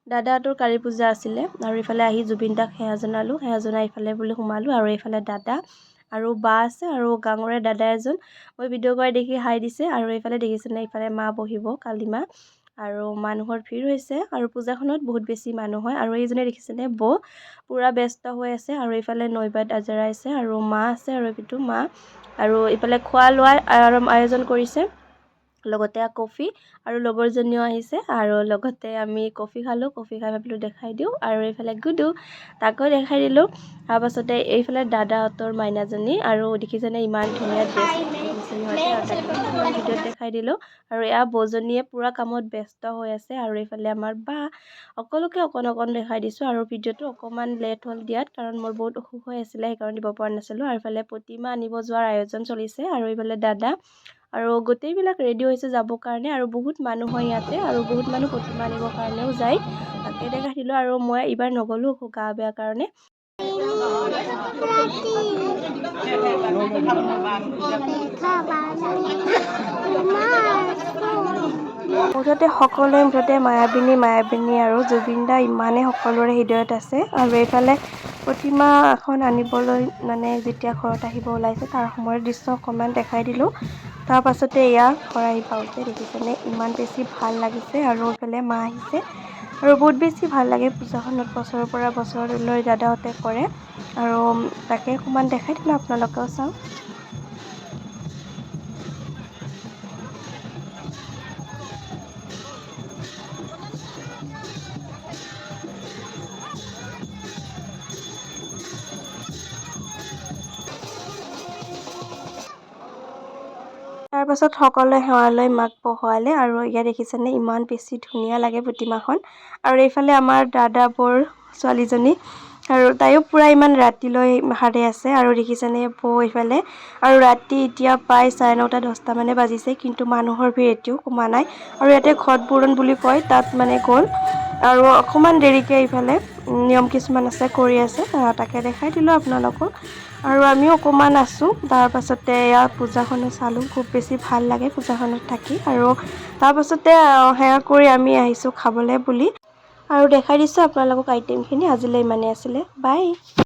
দাদাহঁতৰ কালী পূজা আছিলে আৰু ইফালে আহি জুবিন দাক সেৱা জনালোঁ। সেৱা জনাই ইফালে বুলি সোমালোঁ আৰু এইফালে দাদা আৰু বা আছে আৰু গাঁৱৰে দাদা এজন মই ভিডিঅ' কৰি দেখি হাই দিছে। আৰু এইফালে দেখিছেনে, ইফালে মা বহিব, কালী মা। আৰু মানুহৰ ভিৰ হৈছে আৰু পূজাখনত বহুত বেছি মানুহ হয়। আৰু এইজনে দেখিছেনে, বৌ পূৰা ব্যস্ত হৈ আছে। আৰু এইফালে নৈবাত আজৰাইছে আৰু মা আছে আৰু এইটো মা। আৰু ইফালে খোৱা লোৱাৰ আয়োজন কৰিছে, লগতে কফি আৰু লগৰজনীও আহিছে। আৰু লগতে আমি কফি খালোঁ। কফি খাই ভাবিলোঁ দেখাই দিওঁ। আৰু এইফালে গুডু, তাকো দেখাই দিলোঁ। তাৰপাছতে এইফালে দাদাহঁতৰ মাইনাজনী, আৰু দেখিছেনে ইমান ধুনীয়া ড্ৰেছ পিন্ধিছে সিহঁতে, আৰু তাকে অকণমান ভিডিঅ'ত দেখাই দিলোঁ। আৰু এয়া বৌজনীয়ে পূৰা কামত ব্যস্ত হৈ আছে। আৰু এইফালে আমাৰ বা, সকলোকে অকণ অকণ দেখাই দিছোঁ। আৰু ভিডিঅ'টো অকণমান লেট হ'ল দিয়াত, কাৰণ মোৰ বহুত অসুখ হৈ আছিলে, সেইকাৰণে দিব পৰা নাছিলোঁ। আৰু এইফালে প্ৰতিমা আনিব যোৱাৰ আয়োজন চলিছে। আৰু এইফালে দাদা আৰু গোটেইবিলাক ৰেডি হৈছে যাবৰ কাৰণে। আৰু বহুত মানুহ হয় ইয়াতে, আৰু বহুত মানুহ প্ৰতিমা আনিবৰ কাৰণেও যায়, তাকে দেখাই দিলোঁ। আৰু মই এইবাৰ নগ'লোঁ গা বেয়া কাৰণে। মুঠতে মায়াবিনী আৰু জুবিন দা ইমানেই সকলোৰে হৃদয়ত আছে। আৰু এইফালে প্ৰতিমা এখন আনিবলৈ যেতিয়া ঘৰত আহিব ওলাইছে, তাৰ সময়ৰ দৃশ্য অকণমান দেখাই দিলোঁ। তাৰ পাছতে এয়া ঘৰ আহি পাওঁতে দেখিছেনে ইমান বেছি ভাল লাগিছে। আৰু এইফালে মা আহিছে, আৰু বহুত বেছি ভাল লাগে পূজাখনত। বছৰৰ পৰা বছৰলৈ দাদাহঁতে কৰে, আৰু তাকে অকণমান দেখাই দিলোঁ, আপোনালোকেও চাওক। তাৰপাছত সকলোৱে সেৱা লৈ মাক বহোৱালে। আৰু ইয়াত দেখিছেনে ইমান বেছি ধুনীয়া লাগে প্ৰতিমাখন। আৰু এইফালে আমাৰ দাদা বৌৰ ছোৱালীজনী, আৰু তাইও পূৰা ইমান ৰাতিলৈ সাৰে আছে। আৰু দেখিছেনে বৌ এইফালে, আৰু ৰাতি এতিয়া প্ৰায় 9:30 10টা মানে বাজিছে, কিন্তু মানুহৰ ভিৰ এতিয়াও কমা নাই। আৰু ইয়াতে ঘট বুৰণ বুলি কয়, তাত গ'ল। আৰু অকণমান দেৰিকৈ এইফালে নিয়ম কিছুমান আছে, কৰি আছে, তাকে দেখাই দিলোঁ আপোনালোকক। আৰু আমিও অকণমান আছোঁ। তাৰপাছতে এয়া পূজাখনো চালোঁ, খুব বেছি ভাল লাগে পূজাখনত থাকি। আৰু তাৰপাছতে সেৱা কৰি আমি আহিছোঁ খাবলৈ বুলি। আৰু দেখাই দিছোঁ আপোনালোকক আইটেমখিনি। আজিলৈ ইমানেই আছিলে, বাই।